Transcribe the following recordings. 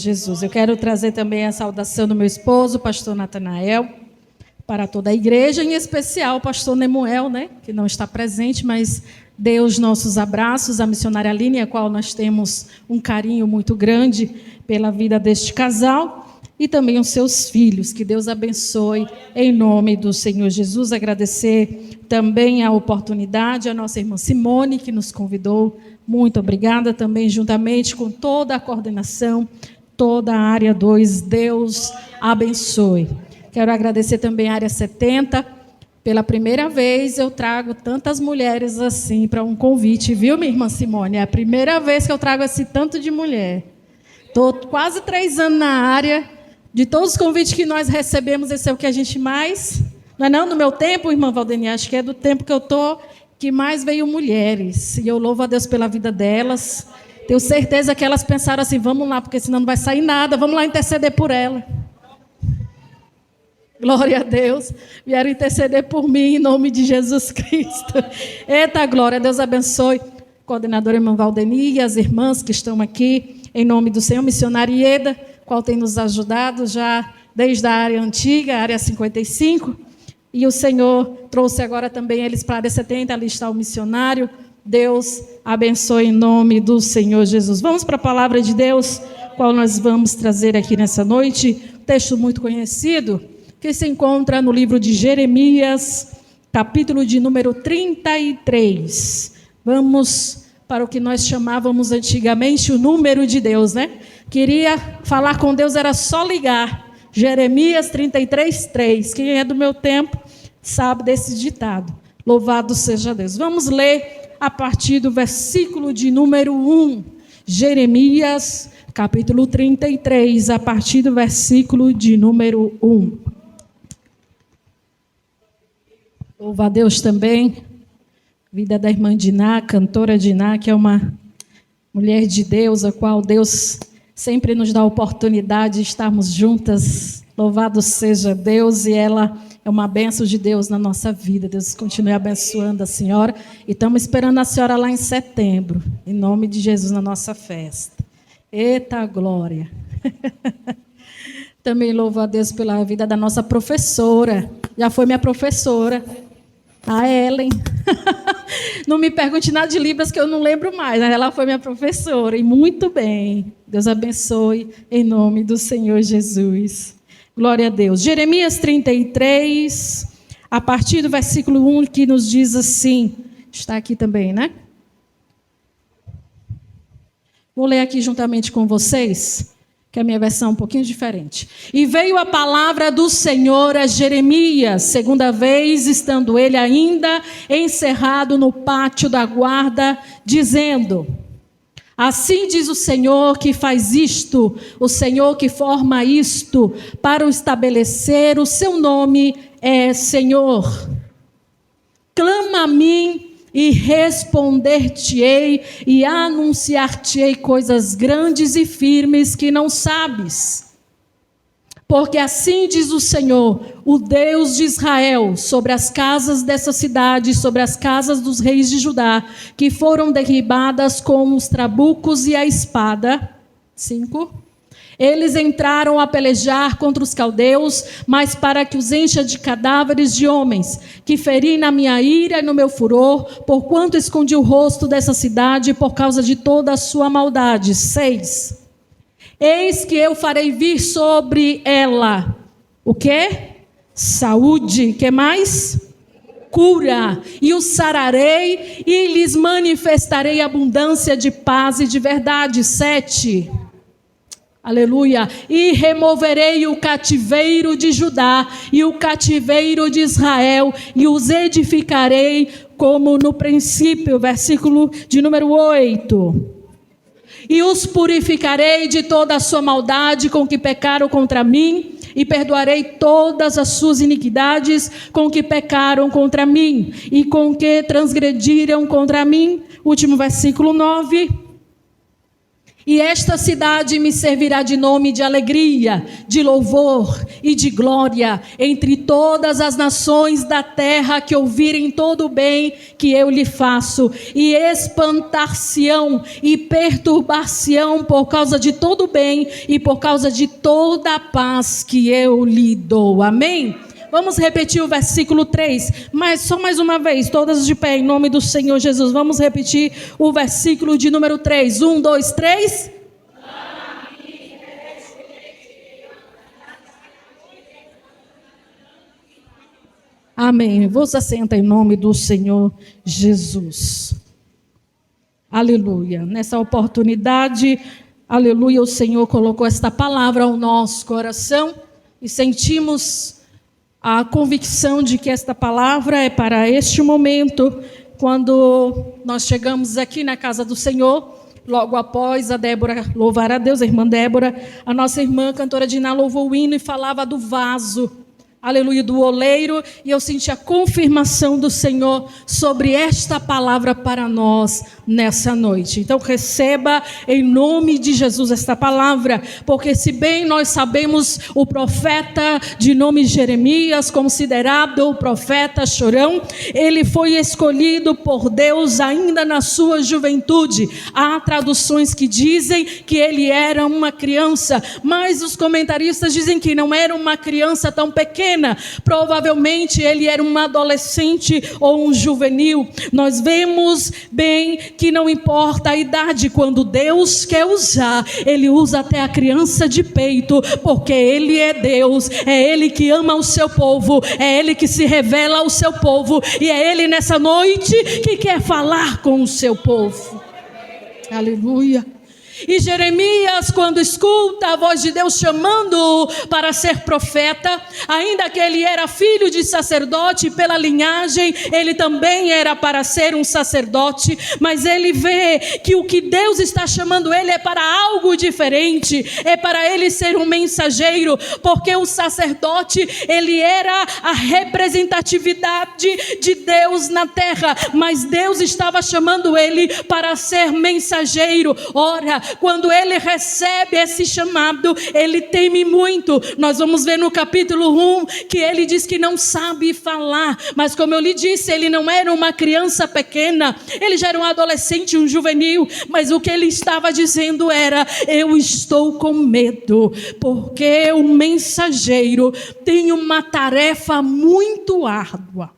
Jesus. Eu quero trazer também a saudação do meu esposo, pastor Natanael, para toda a igreja, em especial o pastor Nemuel, que não está presente, mas dê os nossos abraços à missionária Aline, a qual nós temos um carinho muito grande pela vida deste casal, e também os seus filhos. Que Deus abençoe em nome do Senhor Jesus. Agradecer também a oportunidade à nossa irmã Simone, que nos convidou. Muito obrigada também, juntamente com toda a coordenação, toda a área 2, Deus abençoe. Quero agradecer também a área 70. Pela primeira vez eu trago tantas mulheres assim para um convite, viu, minha irmã Simone? É a primeira vez que eu trago esse tanto de mulher. Estou quase 3 anos na área. De todos os convites que nós recebemos, esse é o que a gente mais... Não é não? Do meu tempo, irmã Valdeni, acho que é do tempo que eu estou, que mais veio mulheres. E eu louvo a Deus pela vida delas. Tenho certeza que elas pensaram assim, vamos lá, porque senão não vai sair nada, vamos lá interceder por ela. Glória a Deus. Vieram interceder por mim, em nome de Jesus Cristo. Eita, glória, Deus abençoe. Coordenadora irmã Valdeni e as irmãs que estão aqui, em nome do Senhor, missionária Ieda, qual tem nos ajudado já desde a área antiga, a área 55, e o Senhor trouxe agora também eles para a área 70, ali está o missionário. Deus abençoe em nome do Senhor Jesus. Vamos para a palavra de Deus, qual nós vamos trazer aqui nessa noite. Texto muito conhecido, que se encontra no livro de Jeremias, capítulo de número 33. Vamos para o que nós chamávamos antigamente o número de Deus, Queria falar com Deus, era só ligar. Jeremias 33, 3. Quem é do meu tempo sabe desse ditado. Louvado seja Deus. Vamos ler a partir do versículo de número 1. Jeremias, capítulo 33, a partir do versículo de número 1. Louva a Deus também. Vida da irmã Diná, cantora Diná, que é uma mulher de Deus, a qual Deus sempre nos dá a oportunidade de estarmos juntas. Louvado seja Deus, e ela é uma bênção de Deus na nossa vida. Deus continue abençoando a senhora. E estamos esperando a senhora lá em setembro, em nome de Jesus, na nossa festa. Eita glória! Também louvo a Deus pela vida da nossa professora. Já foi minha professora, a Ellen. Não me pergunte nada de Libras, que eu não lembro mais. Ela foi minha professora, e muito bem. Deus abençoe em nome do Senhor Jesus. Glória a Deus. Jeremias 33, a partir do versículo 1, que nos diz assim. Está aqui também, Vou ler aqui juntamente com vocês, que a minha versão é um pouquinho diferente. E veio a palavra do Senhor a Jeremias, segunda vez, estando ele ainda encerrado no pátio da guarda, dizendo: assim diz o Senhor que faz isto, o Senhor que forma isto, para o estabelecer, o seu nome é Senhor. Clama a mim e responder-te-ei, e anunciar-te-ei coisas grandes e firmes que não sabes. Porque assim diz o Senhor, o Deus de Israel, sobre as casas dessa cidade, sobre as casas dos reis de Judá, que foram derribadas com os trabucos e a espada. 5. Eles entraram a pelejar contra os caldeus, mas para que os encha de cadáveres de homens, que feri na minha ira e no meu furor, porquanto escondi o rosto dessa cidade por causa de toda a sua maldade. 6. Eis que eu farei vir sobre ela, o quê? Saúde. Que mais? Cura. E os sararei e lhes manifestarei abundância de paz e de verdade. 7. Aleluia. E removerei o cativeiro de Judá e o cativeiro de Israel, e os edificarei como no princípio. Versículo de número 8. E os purificarei de toda a sua maldade com que pecaram contra mim, e perdoarei todas as suas iniquidades com que pecaram contra mim, e com que transgrediram contra mim. Último versículo 9. E esta cidade me servirá de nome de alegria, de louvor e de glória entre todas as nações da terra que ouvirem todo o bem que eu lhe faço, e espantar-se-ão e perturbar-se-ão por causa de todo o bem e por causa de toda a paz que eu lhe dou. Amém? Vamos repetir o versículo 3, mas só mais uma vez, todas de pé, em nome do Senhor Jesus. Vamos repetir o versículo de número 3. 1, 2, 3. Amém. Vos assenta em nome do Senhor Jesus. Aleluia. Nessa oportunidade, aleluia, o Senhor colocou esta palavra ao nosso coração e sentimos a convicção de que esta palavra é para este momento, quando nós chegamos aqui na casa do Senhor, logo após a Débora louvar a Deus, a irmã Débora, a nossa irmã cantora Diná louvou o hino e falava do vaso, aleluia, do oleiro, e eu senti a confirmação do Senhor sobre esta palavra para nós nessa noite. Então receba em nome de Jesus esta palavra, porque se bem nós sabemos o profeta de nome Jeremias, considerado o profeta chorão, ele foi escolhido por Deus ainda na sua juventude. Há traduções que dizem que ele era uma criança, mas os comentaristas dizem que não era uma criança tão pequena, provavelmente ele era um adolescente ou um juvenil. Nós vemos bem que não importa a idade, quando Deus quer usar, ele usa até a criança de peito, porque ele é Deus, é ele que ama o seu povo, é ele que se revela ao seu povo, e é ele nessa noite que quer falar com o seu povo. Aleluia. E Jeremias, quando escuta a voz de Deus chamando-o para ser profeta, ainda que ele era filho de sacerdote pela linhagem, ele também era para ser um sacerdote, mas ele vê que o que Deus está chamando ele é para algo diferente, é para ele ser um mensageiro, porque o sacerdote, ele era a representatividade de Deus na terra, mas Deus estava chamando ele para ser mensageiro. Ora, quando ele recebe esse chamado, ele teme muito. Nós vamos ver no capítulo 1 que ele diz que não sabe falar, mas como eu lhe disse, ele não era uma criança pequena, ele já era um adolescente, um juvenil, mas o que ele estava dizendo era: eu estou com medo, porque o mensageiro tem uma tarefa muito árdua.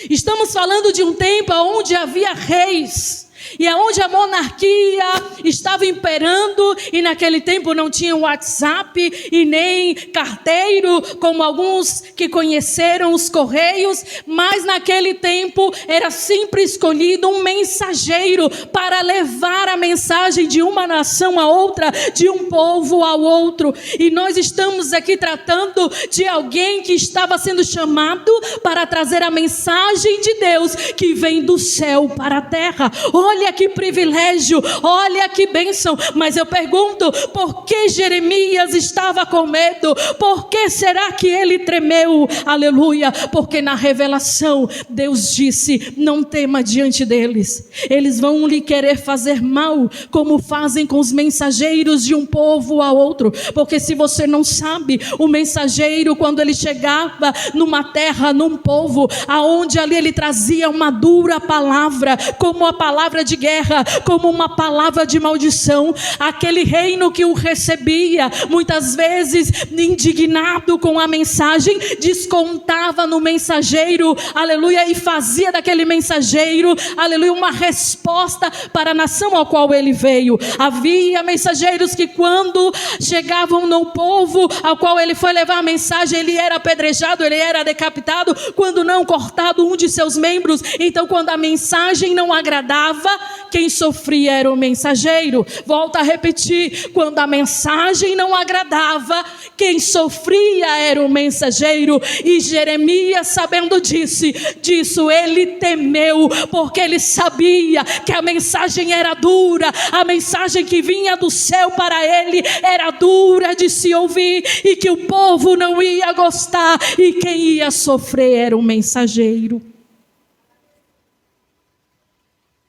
Estamos falando de um tempo onde havia reis, e aonde a monarquia estava imperando, e naquele tempo não tinha WhatsApp e nem carteiro, como alguns que conheceram os correios, mas naquele tempo era sempre escolhido um mensageiro para levar a mensagem de uma nação a outra, de um povo ao outro. E nós estamos aqui tratando de alguém que estava sendo chamado para trazer a mensagem de Deus que vem do céu para a terra. Olha que privilégio, olha que bênção. Mas eu pergunto, por que Jeremias estava com medo? Por que será que ele tremeu? Aleluia, porque na revelação Deus disse: não tema diante deles, eles vão lhe querer fazer mal, como fazem com os mensageiros de um povo a outro. Porque se você não sabe, o mensageiro, quando ele chegava numa terra, num povo, aonde ali ele trazia uma dura palavra, como a palavra de guerra, como uma palavra de maldição, aquele reino que o recebia, muitas vezes indignado com a mensagem, descontava no mensageiro, aleluia, e fazia daquele mensageiro, aleluia, uma resposta para a nação ao qual ele veio. Havia mensageiros que, quando chegavam no povo ao qual ele foi levar a mensagem, ele era apedrejado, ele era decapitado, quando não cortado um de seus membros. Então, quando a mensagem não agradava, quem sofria era o mensageiro. Volto a repetir, quando a mensagem não agradava, quem sofria era o mensageiro. E Jeremias, sabendo disso, ele temeu, porque ele sabia que a mensagem era dura, a mensagem que vinha do céu para ele era dura de se ouvir, e que o povo não ia gostar, e quem ia sofrer era o mensageiro.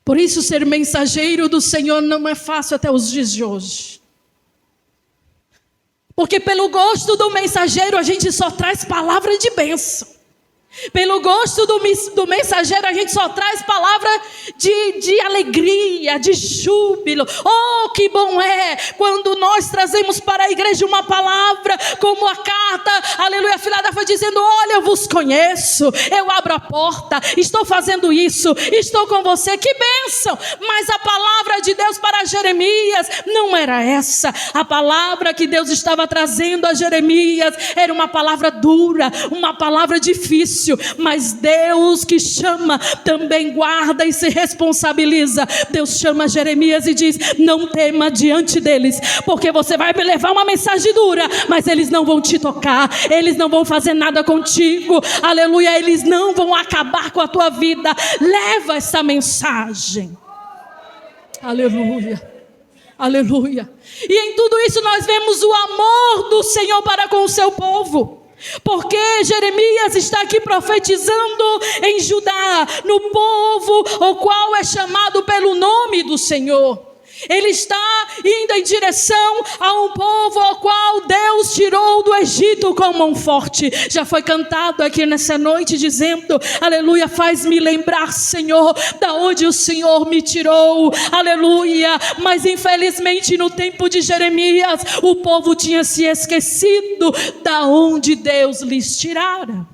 Por isso, ser mensageiro do Senhor não é fácil até os dias de hoje. Porque pelo gosto do mensageiro, a gente só traz palavra de bênção. Pelo gosto do mensageiro, a gente só traz palavra de alegria, de júbilo. Oh, que bom é quando nós trazemos para a igreja uma palavra, como a carta, aleluia, Filadélfia dizendo: olha, eu vos conheço, eu abro a porta, estou fazendo isso, estou com você, que bênção. Mas a palavra de Deus para Jeremias não era essa. A palavra que Deus estava trazendo a Jeremias era uma palavra dura, uma palavra difícil. Mas Deus que chama também guarda e se responsabiliza. Deus chama Jeremias e diz: não tema diante deles, porque você vai levar uma mensagem dura, mas eles não vão te tocar, eles não vão fazer nada contigo, aleluia, eles não vão acabar com a tua vida. Leva essa mensagem, aleluia, aleluia. E em tudo isso nós vemos o amor do Senhor para com o seu povo. Porque Jeremias está aqui profetizando em Judá, no povo o qual é chamado pelo nome do Senhor. Ele está indo em direção a um povo ao qual Deus tirou do Egito com mão forte. Já foi cantado aqui nessa noite dizendo: aleluia, faz-me lembrar, Senhor, da onde o Senhor me tirou, aleluia. Mas infelizmente no tempo de Jeremias, o povo tinha se esquecido da onde Deus lhes tirara.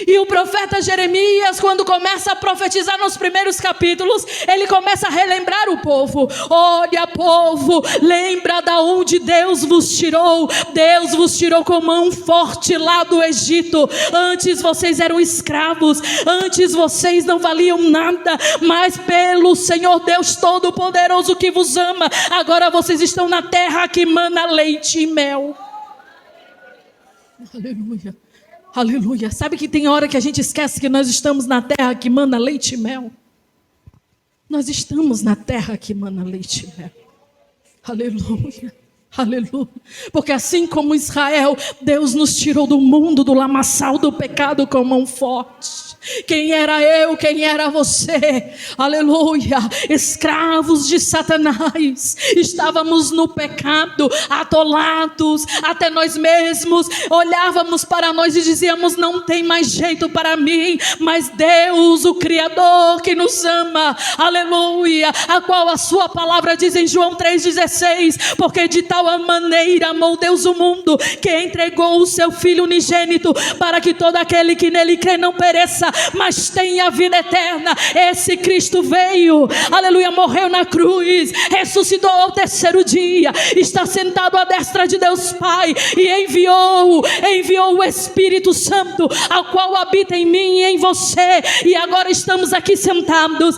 E o profeta Jeremias, quando começa a profetizar nos primeiros capítulos, ele começa a relembrar o povo: olha, povo, lembra da onde Deus vos tirou. Deus vos tirou com mão forte lá do Egito. Antes vocês eram escravos, antes vocês não valiam nada, mas pelo Senhor Deus Todo-Poderoso que vos ama, agora vocês estão na terra que mana leite e mel. Aleluia. Aleluia. Sabe que tem hora que a gente esquece que nós estamos na terra que mana leite e mel? Nós estamos na terra que mana leite e mel. Aleluia. Aleluia. Porque assim como Israel, Deus nos tirou do mundo, do lamaçal do pecado com mão forte. Quem era eu, quem era você? Aleluia. Escravos de Satanás. Estávamos no pecado, atolados, até nós mesmos olhávamos para nós e dizíamos: não tem mais jeito para mim. Mas Deus, o Criador que nos ama, aleluia, a qual a sua palavra diz em João 3,16: porque de tal maneira amou Deus o mundo, que entregou o seu Filho unigênito, para que todo aquele que nele crê não pereça, mas tenha a vida eterna. Esse Cristo veio, aleluia, morreu na cruz, ressuscitou ao terceiro dia, está sentado à destra de Deus Pai, e enviou o Espírito Santo, ao qual habita em mim e em você. E agora estamos aqui sentados,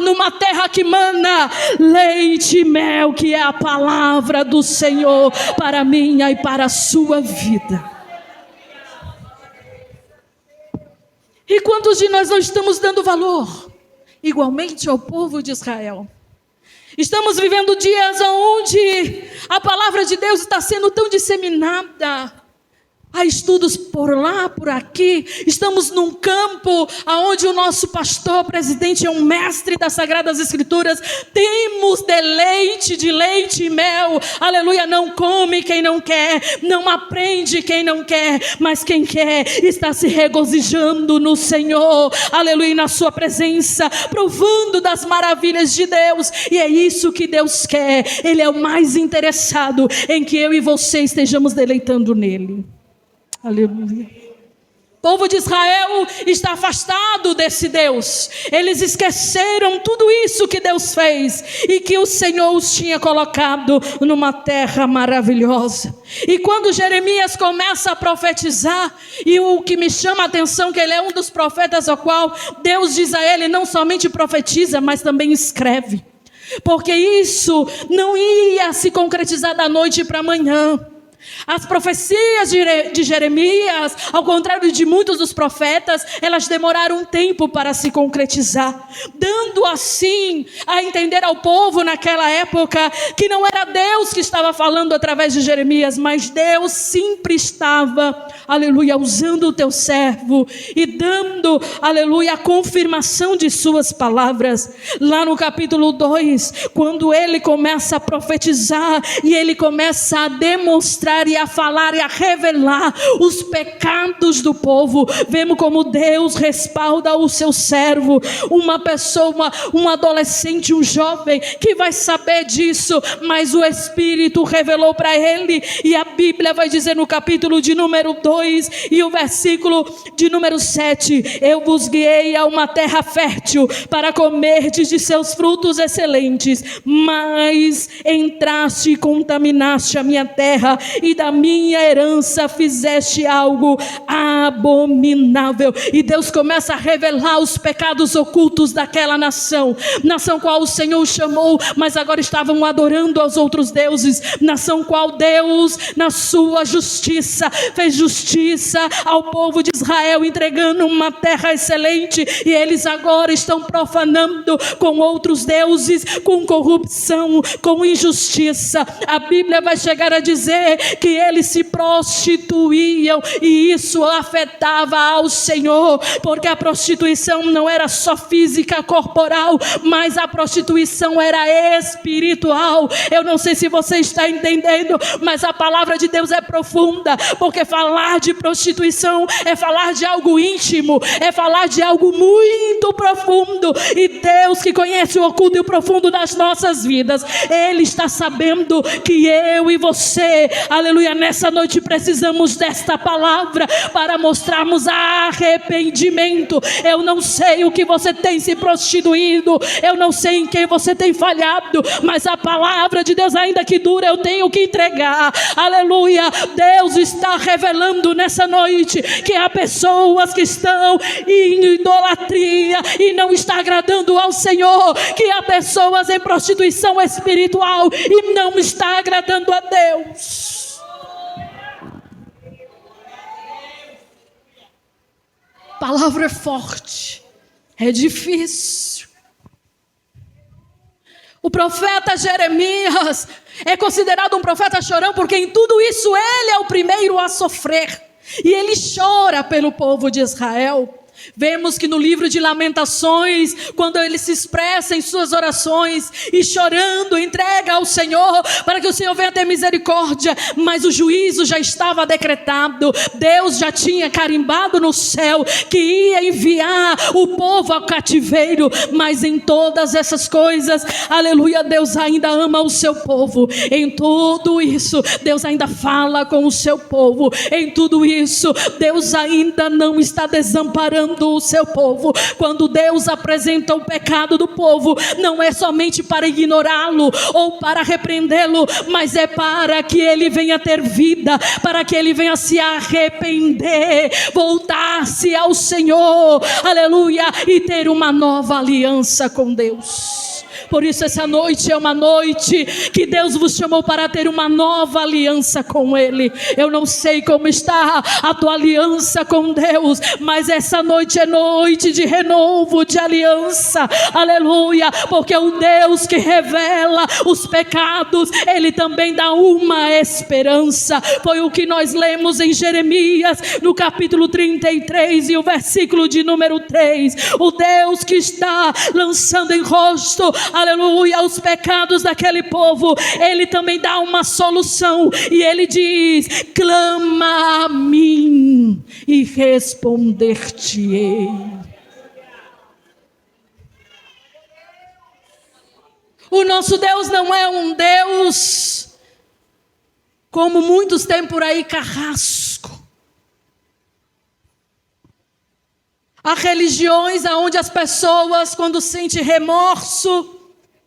numa terra que mana leite e mel, que é a palavra do Senhor para a minha e para a sua vida. E quantos de nós não estamos dando valor igualmente ao povo de Israel? Estamos vivendo dias onde a palavra de Deus está sendo tão disseminada. Há estudos por lá, por aqui. Estamos num campo onde o nosso pastor, presidente, é um mestre das Sagradas Escrituras. Temos deleite de leite e mel. Aleluia, não come quem não quer, não aprende quem não quer, mas quem quer está se regozijando no Senhor. Aleluia, na sua presença, provando das maravilhas de Deus. E é isso que Deus quer. Ele é o mais interessado em que eu e você estejamos deleitando nele. Aleluia. O povo de Israel está afastado desse Deus. Eles esqueceram tudo isso que Deus fez e que o Senhor os tinha colocado numa terra maravilhosa. E quando Jeremias começa a profetizar, e o que me chama a atenção, que ele é um dos profetas ao qual Deus diz a ele: não somente profetiza, mas também escreve, porque isso não ia se concretizar da noite para amanhã. As profecias de Jeremias, ao contrário de muitos dos profetas, elas demoraram um tempo para se concretizar, dando assim a entender ao povo naquela época que não era Deus que estava falando através de Jeremias, mas Deus sempre estava, aleluia, usando o teu servo e dando, aleluia, a confirmação de suas palavras. Lá no capítulo 2, quando ele começa a profetizar e ele começa a demonstrar e a falar e a revelar os pecados do povo, vemos como Deus respalda o seu servo, uma pessoa, um adolescente, um jovem que vai saber disso, mas o Espírito revelou para ele, e a Bíblia vai dizer no capítulo de número 2 e o versículo de número 7: eu vos guiei a uma terra fértil para comerdes de seus frutos excelentes, mas entraste e contaminaste a minha terra, e da minha herança fizeste algo abominável. E Deus começa a revelar os pecados ocultos daquela nação qual o Senhor chamou, mas agora estavam adorando aos outros deuses, nação qual Deus, na sua justiça, fez justiça ao povo de Israel, entregando uma terra excelente, e eles agora estão profanando com outros deuses, com corrupção, com injustiça. A Bíblia vai chegar a dizer que eles se prostituíam, e isso afetava ao Senhor, porque a prostituição não era só física, corporal, mas a prostituição era espiritual. Eu não sei se você está entendendo, mas a palavra de Deus é profunda, porque falar de prostituição é falar de algo íntimo, é falar de algo muito profundo, e Deus, que conhece o oculto e o profundo das nossas vidas, Ele está sabendo que eu e você, aleluia, nessa noite precisamos desta palavra para mostrarmos arrependimento. Eu não sei o que você tem se prostituído, eu não sei em quem você tem falhado, mas a palavra de Deus, ainda que dura, eu tenho que entregar. Aleluia. Deus está revelando nessa noite que há pessoas que estão em idolatria e não está agradando ao Senhor, que há pessoas em prostituição espiritual e não está agradando a Deus. Palavra forte, é difícil. O profeta Jeremias é considerado um profeta chorão, porque em tudo isso ele é o primeiro a sofrer, e ele chora pelo povo de Israel. Vemos que no livro de Lamentações, quando ele se expressa em suas orações e chorando, entrega ao Senhor para que o Senhor venha ter misericórdia, mas o juízo já estava decretado. Deus já tinha carimbado no céu que ia enviar o povo ao cativeiro, mas em todas essas coisas, aleluia, Deus ainda ama o seu povo. Em tudo isso, Deus ainda fala com o seu povo. Em tudo isso, Deus ainda não está desamparando o seu povo. Quando Deus apresenta o pecado do povo, não é somente para ignorá-lo ou para repreendê-lo, mas é para que ele venha ter vida, para que ele venha se arrepender, voltar-se ao Senhor, aleluia, e ter uma nova aliança com Deus. Por isso essa noite é uma noite que Deus vos chamou para ter uma nova aliança com Ele. Eu não sei como está a tua aliança com Deus, mas essa noite é noite de renovo, de aliança, aleluia, porque o Deus que revela os pecados, Ele também dá uma esperança. Foi o que nós lemos em Jeremias, no capítulo 33 e o versículo de número 3. O Deus que está lançando em rosto, aleluia, os pecados daquele povo, Ele também dá uma solução, e Ele diz: clama a mim e responder-te-ei. O nosso Deus não é um Deus como muitos têm por aí, carrasco. Há religiões onde as pessoas, quando sentem remorso,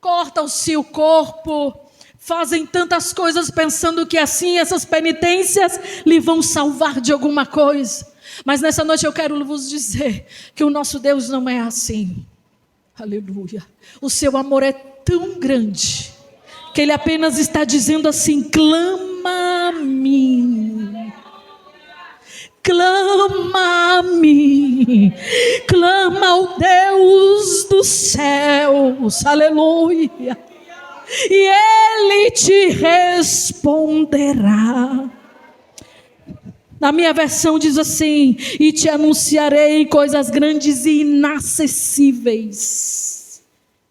cortam-se o corpo, fazem tantas coisas pensando que assim essas penitências lhe vão salvar de alguma coisa. Mas nessa noite eu quero vos dizer que o nosso Deus não é assim. Aleluia. O seu amor é tão grande que Ele apenas está dizendo assim: clama a mim clama a mim, clama ao Deus dos céus, aleluia, e Ele te responderá. Na minha versão diz assim: e te anunciarei coisas grandes e inacessíveis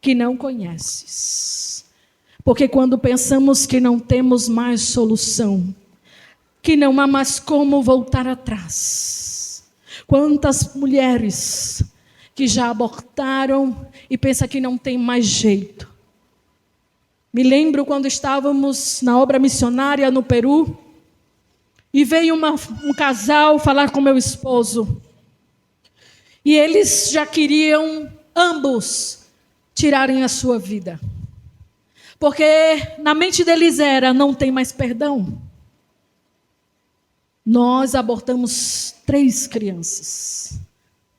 que não conheces. Porque quando pensamos que não temos mais solução, que não há mais como voltar atrás. Quantas mulheres que já abortaram e pensam que não tem mais jeito. Me lembro quando estávamos na obra missionária no Peru, e veio um casal falar com meu esposo. E eles já queriam, ambos, tirarem a sua vida. Porque na mente deles era: não tem mais perdão. Nós abortamos 3 crianças.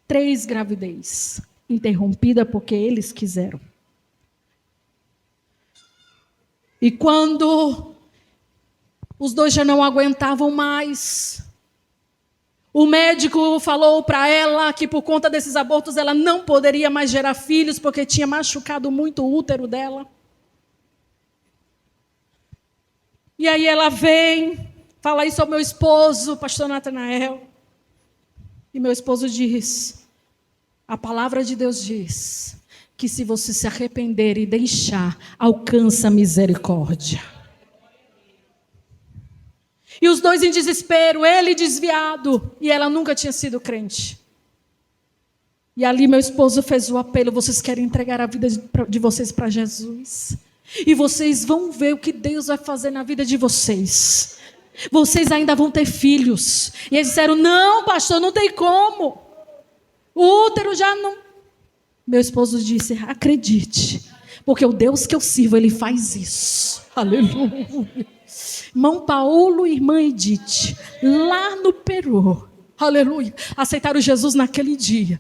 3 gravidez. Interrompida porque eles quiseram. E quando os 2 já não aguentavam mais, o médico falou para ela que por conta desses abortos ela não poderia mais gerar filhos porque tinha machucado muito o útero dela. E aí ela vem, fala isso ao meu esposo, pastor Natanael. E meu esposo diz: a palavra de Deus diz que se você se arrepender e deixar, alcança a misericórdia. E os 2 em desespero, ele desviado, e ela nunca tinha sido crente. E ali meu esposo fez o apelo: vocês querem entregar a vida de vocês para Jesus? E vocês vão ver o que Deus vai fazer na vida de vocês. Vocês ainda vão ter filhos. E eles disseram: não, pastor, não tem como. O útero já não... Meu esposo disse: acredite, porque o Deus que eu sirvo, Ele faz isso. Aleluia. Irmão Paulo e irmã Edith, lá no Peru, aleluia, aceitaram Jesus naquele dia.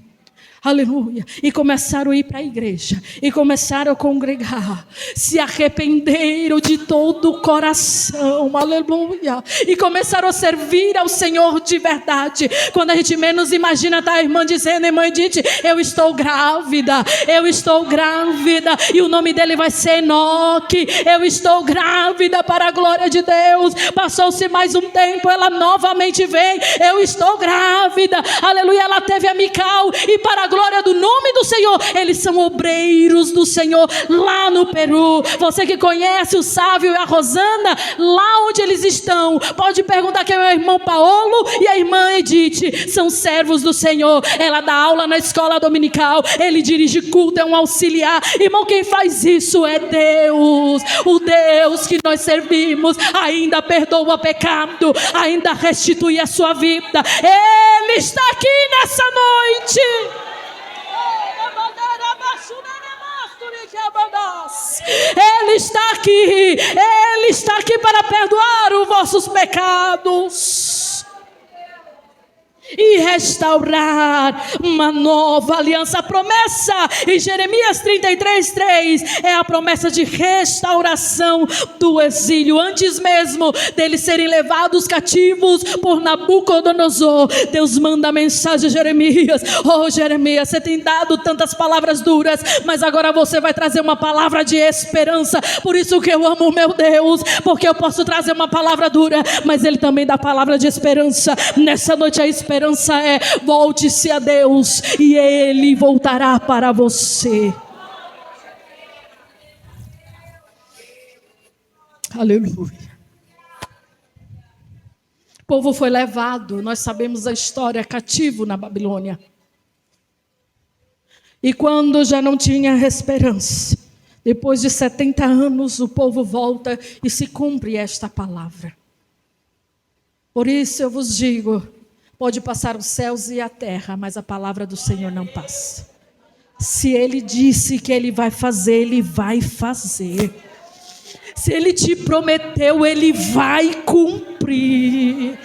Aleluia, e começaram a ir para a igreja, e começaram a congregar, se arrependeram de todo o coração, aleluia, e começaram a servir ao Senhor de verdade. Quando a gente menos imagina, tá a irmã dizendo: irmã Edith, eu estou grávida, e o nome dele vai ser Enoque, eu estou grávida para a glória de Deus. Passou-se mais um tempo, ela novamente vem: eu estou grávida, aleluia, ela teve a Mical, e para a glória do nome do Senhor, eles são obreiros do Senhor lá no Peru. Você que conhece o Sávio e a Rosana, lá onde eles estão, pode perguntar quem é o irmão Paulo e a irmã Edith, são servos do Senhor. Ela dá aula na escola dominical, ele dirige culto, é um auxiliar. Irmão, quem faz isso é Deus. O Deus que nós servimos ainda perdoa pecado, ainda restitui a sua vida. Ele está aqui nessa noite. Ele está aqui para perdoar os vossos pecados e restaurar uma nova aliança. A promessa em Jeremias 33:3 é a promessa de restauração do exílio. Antes mesmo deles serem levados cativos por Nabucodonosor, Deus manda a mensagem a Jeremias: oh Jeremias, você tem dado tantas palavras duras, mas agora você vai trazer uma palavra de esperança. Por isso que eu amo o meu Deus, porque eu posso trazer uma palavra dura, mas Ele também dá palavra de esperança. Nessa noite a esperança é: volte-se a Deus e Ele voltará para você. Aleluia. O povo foi levado, nós sabemos a história, cativo na Babilônia. E quando já não tinha esperança, depois de 70 anos, o povo volta e se cumpre esta palavra. Por isso eu vos digo: pode passar os céus e a terra, mas a palavra do Senhor não passa. Se Ele disse que Ele vai fazer, Ele vai fazer. Se Ele te prometeu, Ele vai cumprir.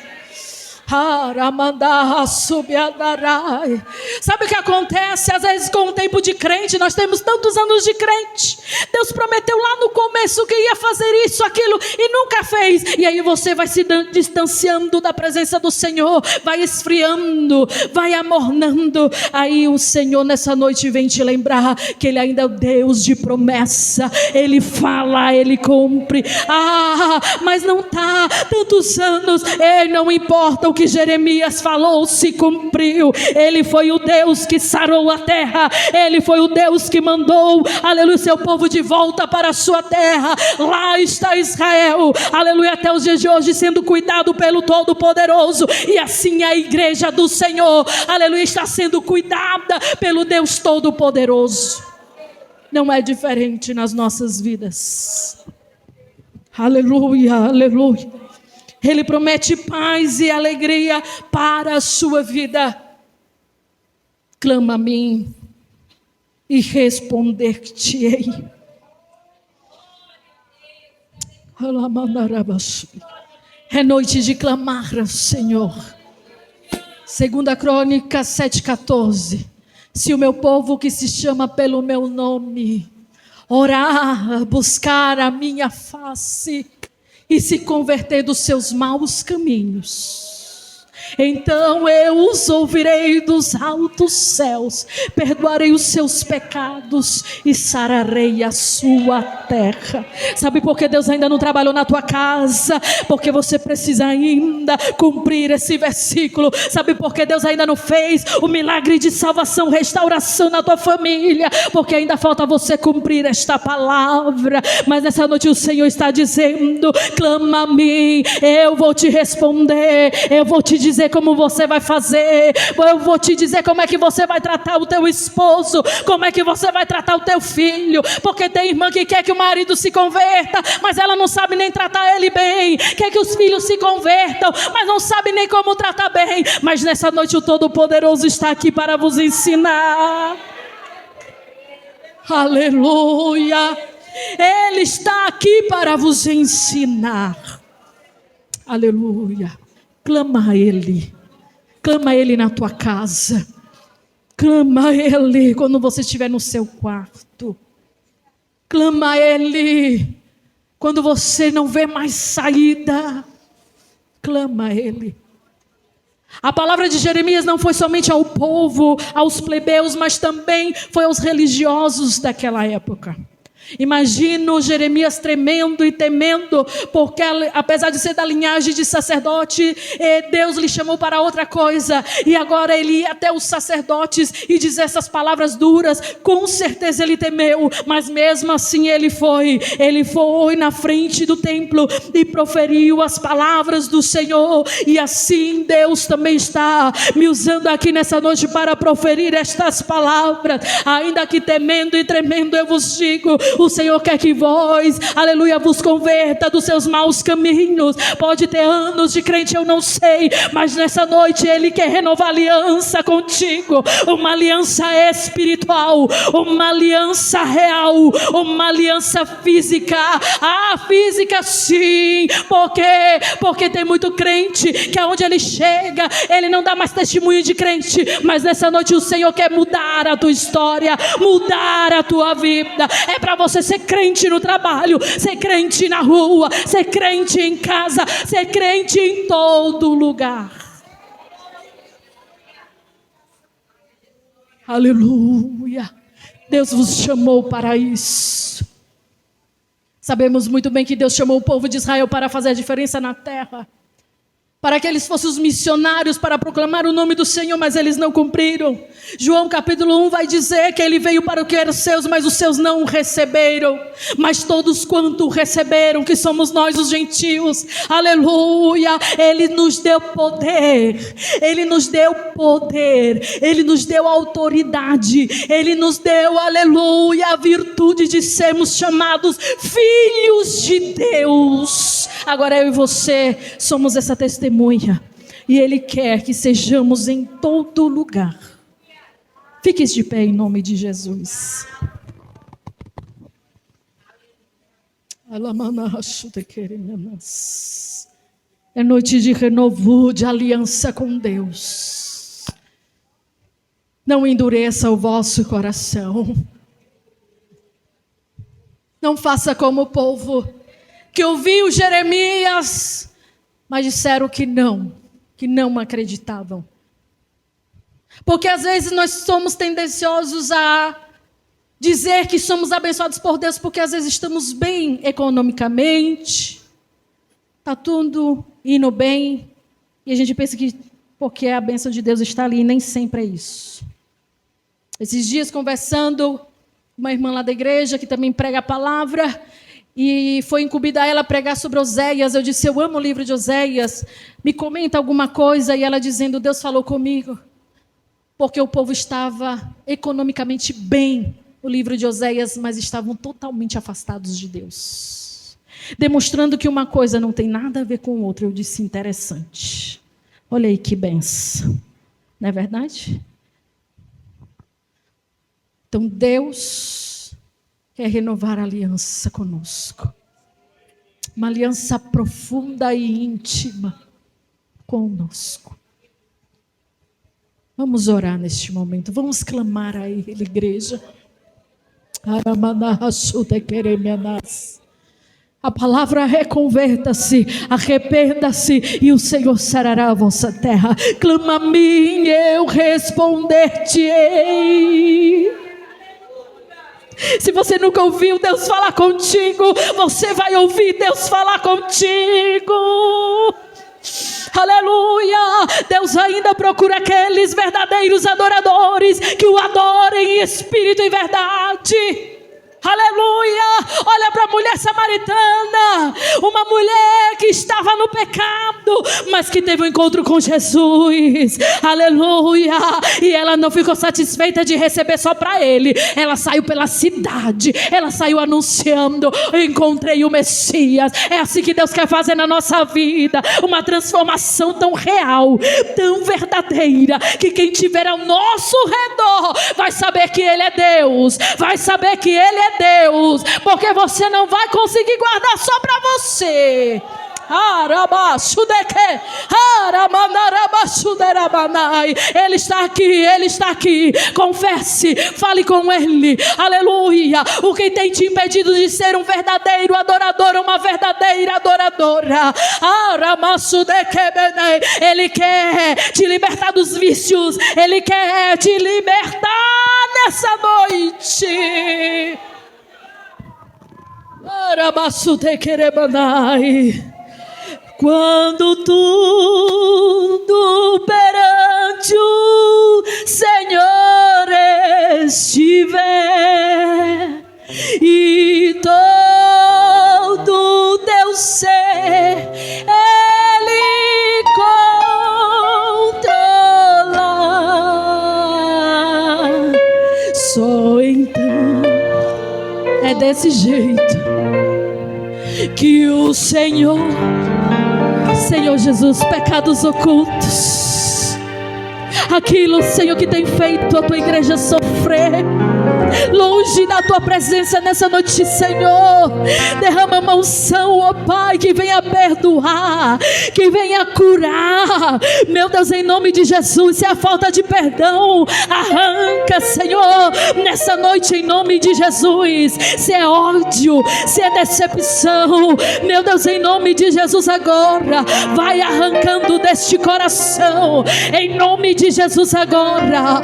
Sabe o que acontece? Às vezes com o tempo de crente, nós temos tantos anos de crente. Deus prometeu lá no começo que ia fazer isso, aquilo, e nunca fez. E aí você vai se distanciando da presença do Senhor, vai esfriando, vai amornando. Aí o Senhor nessa noite vem te lembrar que Ele ainda é o Deus de promessa. Ele fala, Ele cumpre. Mas não está tantos anos. Não importa o que Jeremias falou, se cumpriu. Ele foi o Deus que sarou a terra. Ele foi o Deus que mandou, aleluia, seu povo de volta para a sua terra. Lá está Israel, aleluia, até os dias de hoje sendo cuidado pelo Todo-Poderoso. E assim a igreja do Senhor, aleluia, está sendo cuidada pelo Deus Todo-Poderoso. Não é diferente nas nossas vidas. Aleluia, aleluia. Ele promete paz e alegria para a sua vida. Clama a mim e responder-te-ei. É noite de clamar ao Senhor. 2 Crônicas 7,14. Se o meu povo que se chama pelo meu nome orar, buscar a minha face e se converter dos seus maus caminhos, então eu os ouvirei dos altos céus, perdoarei os seus pecados e sararei a sua terra. Sabe por que Deus ainda não trabalhou na tua casa? Porque você precisa ainda cumprir esse versículo. Sabe por que Deus ainda não fez o milagre de salvação, restauração na tua família? Porque ainda falta você cumprir esta palavra. Mas nessa noite o Senhor está dizendo: clama a mim, eu vou te responder, eu vou te dizer como você vai fazer, eu vou te dizer como é que você vai tratar o teu esposo, como é que você vai tratar o teu filho. Porque tem irmã que quer que o marido se converta, mas ela não sabe nem tratar ele bem. Quer que os filhos se convertam, mas não sabe nem como tratar bem. Mas nessa noite o Todo-Poderoso está aqui para vos ensinar. Aleluia. Ele está aqui para vos ensinar. Aleluia. Clama a Ele. Clama a Ele na tua casa. Clama a Ele quando você estiver no seu quarto. Clama a Ele quando você não vê mais saída. Clama a Ele. A palavra de Jeremias não foi somente ao povo, aos plebeus, mas também foi aos religiosos daquela época. Imagino Jeremias tremendo e temendo, porque apesar de ser da linhagem de sacerdote, Deus lhe chamou para outra coisa, e agora ele ia até os sacerdotes e dizer essas palavras duras. Com certeza ele temeu, mas mesmo assim ele foi na frente do templo e proferiu as palavras do Senhor. E assim Deus também está me usando aqui nessa noite para proferir estas palavras. Ainda que temendo e tremendo, eu vos digo: o Senhor quer que vós, aleluia, vos converta dos seus maus caminhos. Pode ter anos de crente, eu não sei, mas nessa noite Ele quer renovar aliança contigo. Uma aliança espiritual, uma aliança real, uma aliança física. Física sim. Por quê? Porque tem muito crente que aonde ele chega, ele não dá mais testemunho de crente. Mas nessa noite o Senhor quer mudar a tua história, mudar a tua vida. É para você ser crente no trabalho, ser crente na rua, ser crente em casa, ser crente em todo lugar. Aleluia. Deus vos chamou para isso. Sabemos muito bem que Deus chamou o povo de Israel para fazer a diferença na terra, para que eles fossem os missionários para proclamar o nome do Senhor, mas eles não cumpriram. João capítulo 1 vai dizer que ele veio para o que eram seus, mas os seus não o receberam. Mas todos quanto o receberam, que somos nós os gentios, aleluia, Ele nos deu poder, Ele nos deu poder, Ele nos deu autoridade, Ele nos deu, aleluia, a virtude de sermos chamados filhos de Deus. Agora eu e você somos essa testemunha. E Ele quer que sejamos em todo lugar. Fique de pé em nome de Jesus. É noite de renovo, de aliança com Deus. Não endureça o vosso coração. Não faça como o povo que ouviu Jeremias, mas disseram que não acreditavam. Porque às vezes nós somos tendenciosos a dizer que somos abençoados por Deus, porque às vezes estamos bem economicamente, está tudo indo bem, e a gente pensa que porque a bênção de Deus está ali, e nem sempre é isso. Esses dias conversando com uma irmã lá da igreja, que também prega a palavra, e foi incumbida a ela pregar sobre Oséias. Eu disse, eu amo o livro de Oséias, me comenta alguma coisa, e ela dizendo, Deus falou comigo, porque o povo estava economicamente bem, o livro de Oséias, mas estavam totalmente afastados de Deus, demonstrando que uma coisa não tem nada a ver com outra. Eu disse, interessante, olha aí que benção, não é verdade? Então Deus quer renovar a aliança conosco, uma aliança profunda e íntima conosco. Vamos orar neste momento, vamos clamar a Ele, igreja. A palavra é converta-se, arrependa-se e o Senhor sarará a vossa terra. Clama a mim, eu responder-te-ei. Se você nunca ouviu Deus falar contigo, você vai ouvir Deus falar contigo. Aleluia! Deus ainda procura aqueles verdadeiros adoradores que o adorem em espírito e verdade. Aleluia! Olha para a mulher samaritana, uma mulher que estava no pecado, mas que teve um encontro com Jesus. Aleluia! E ela não ficou satisfeita de receber só para ele. Ela saiu pela cidade, ela saiu anunciando, eu encontrei o Messias. É assim que Deus quer fazer na nossa vida, uma transformação tão real, tão verdadeira, que quem estiver ao nosso redor vai saber que Ele é Deus, vai saber que Ele é Deus, porque você não vai conseguir guardar só para você. Ele está aqui, Ele está aqui. Confesse, fale com Ele. Aleluia. O que tem te impedido de ser um verdadeiro adorador, uma verdadeira adoradora? Ele quer te libertar dos vícios, Ele quer te libertar nessa noite. Quando tudo perante o Senhor estiver e todo teu ser Ele controla, só então é desse jeito que o Senhor Jesus, pecados ocultos, aquilo, Senhor, que tem feito a tua igreja sofrer, longe da tua presença nessa noite, Senhor, derrama uma unção, ó Pai, que venha perdoar, que venha curar, meu Deus, em nome de Jesus. Se é a falta de perdão, arranca, Senhor, nessa noite, em nome de Jesus. Se é ódio, se é decepção, meu Deus, em nome de Jesus, agora, vai arrancando deste coração, em nome de Jesus, agora.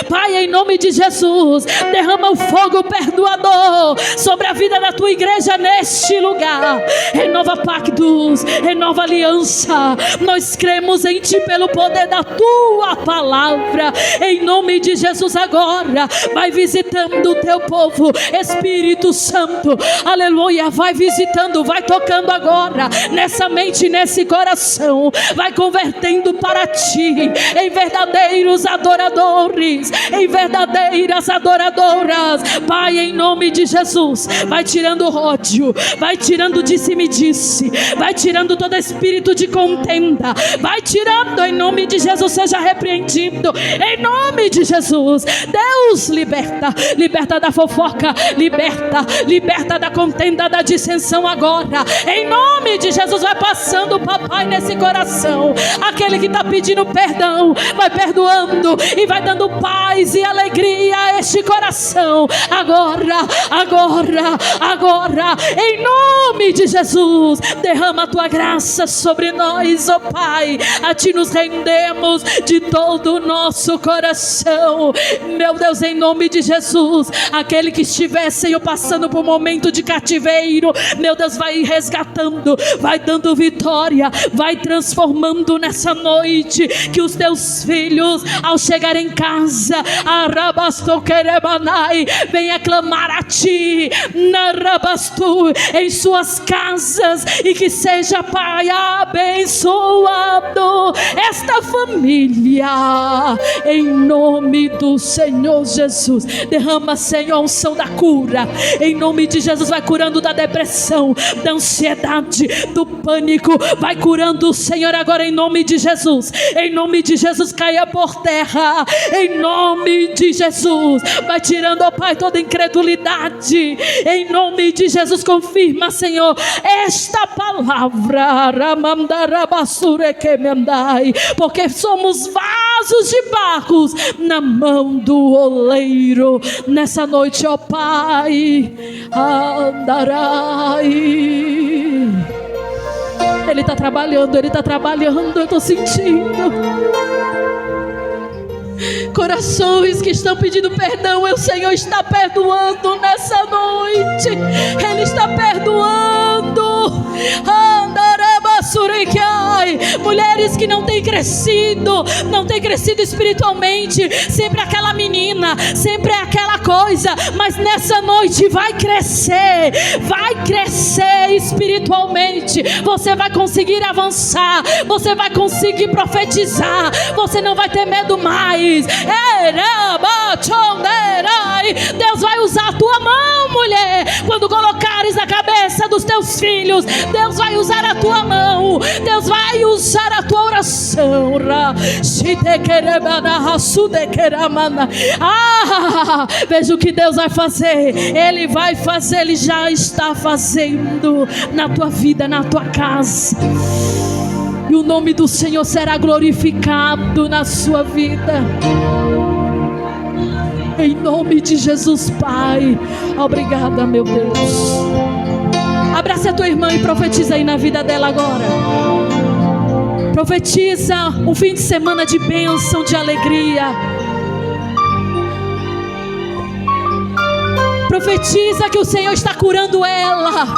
Pai, em nome de Jesus, derrama o fogo perdoador sobre a vida da tua igreja neste lugar. Renova pactos, renova aliança. Nós cremos em ti pelo poder da tua palavra. Em nome de Jesus, agora vai visitando o teu povo, Espírito Santo, aleluia. Vai visitando, vai tocando agora nessa mente, nesse coração, vai convertendo para Ti, em verdadeiros adoradores, em verdadeiras adoradoras. Pai, em nome de Jesus, vai tirando ódio, vai tirando disse-me-disse, vai tirando todo espírito de contenda, vai tirando em nome de Jesus, seja repreendido em nome de Jesus. Deus, liberta da fofoca, liberta da contenda, da dissensão agora, em nome de Jesus. Vai passando, papai, nesse coração, aquele que está pedindo perdão, vai perdoando e vai dando paz e alegria a este coração, agora, em nome de Jesus. Derrama a Tua graça sobre nós, ó Pai, a Ti nos rendemos de todo o nosso coração, meu Deus, em nome de Jesus. Aquele que estiver, Senhor, passando por um momento de cativeiro, meu Deus, vai resgatando, vai dando vitória, vai transformando nessa noite, que os Teus filhos, ao chegar em casa, venha clamar a Ti, em suas casas, e que seja, Pai, abençoado esta família, em nome do Senhor Jesus. Derrama, Senhor, a unção da cura, em nome de Jesus. Vai curando da depressão, da ansiedade, do pânico, vai curando, Senhor, agora em nome de Jesus. Em nome de Jesus, caia por terra, em nome de Jesus. Vai tirando, ó Pai, toda incredulidade, em nome de Jesus. Confirma, Senhor, esta palavra, porque somos vasos de barro na mão do oleiro nessa noite, ó Pai. Andarai. Ele está trabalhando, eu estou sentindo corações que estão pedindo perdão. O Senhor está perdoando nessa noite, Ele está perdoando. Mulheres que não têm crescido espiritualmente, sempre aquela menina, sempre aquela coisa, mas nessa noite vai crescer espiritualmente. Você vai conseguir avançar, você vai conseguir profetizar, você não vai ter medo mais. Deus vai usar a tua mão, mulher, quando colocares na cabeça dos teus filhos. Deus vai usar a tua mão, Deus vai usar a tua oração. Veja o que Deus vai fazer. Ele vai fazer, Ele já está fazendo na tua vida, na tua casa, e o nome do Senhor será glorificado na sua vida, em nome de Jesus. Pai, obrigada, meu Deus. Abraça a tua irmã e profetiza aí na vida dela agora. Profetiza um fim de semana de bênção, de alegria. Profetiza que o Senhor está curando ela.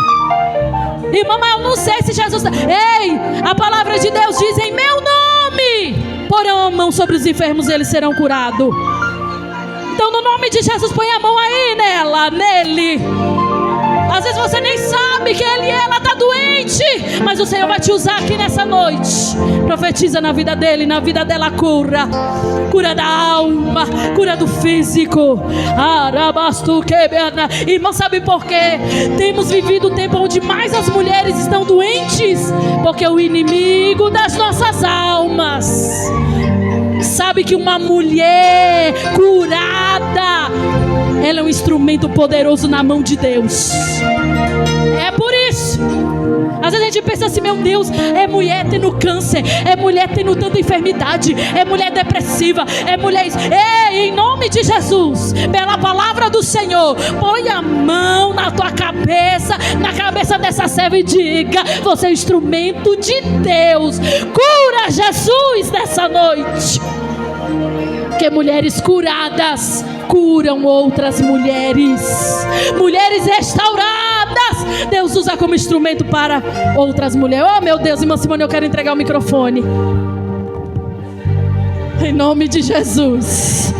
Irmã, eu não sei se Jesus... Ei, a palavra de Deus diz: em meu nome porão a mão sobre os enfermos e eles serão curados. Então, no nome de Jesus, põe a mão aí nela, nele. Às vezes você nem sabe que ele e ela está doente, mas o Senhor vai te usar aqui nessa noite. Profetiza na vida dele, na vida dela. Cura da alma, cura do físico. Irmão, sabe por quê? Temos vivido o tempo onde mais as mulheres estão doentes, porque o inimigo das nossas almas sabe que uma mulher curada, ela é um instrumento poderoso na mão de Deus. É por isso, às vezes a gente pensa assim: meu Deus, é mulher tendo câncer, é mulher tendo tanta enfermidade, é mulher depressiva, é mulher... Ei, em nome de Jesus, pela palavra do Senhor, põe a mão na tua cabeça, na cabeça dessa serva, e diga: você é instrumento de Deus. Cura, Jesus, nessa noite, porque mulheres curadas curam outras mulheres. Mulheres restauradas, Deus usa como instrumento para outras mulheres. Oh, meu Deus, irmã Simone, eu quero entregar o microfone. Em nome de Jesus.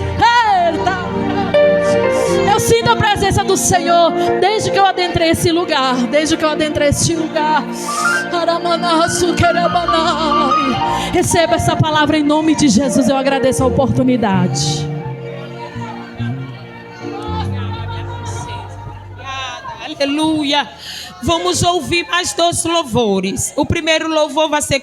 Eu sinto a presença do do Senhor, desde que eu adentrei esse lugar, receba essa palavra em nome de Jesus. Eu agradeço a oportunidade. Aleluia. Vamos ouvir mais 2 louvores. O primeiro louvor vai ser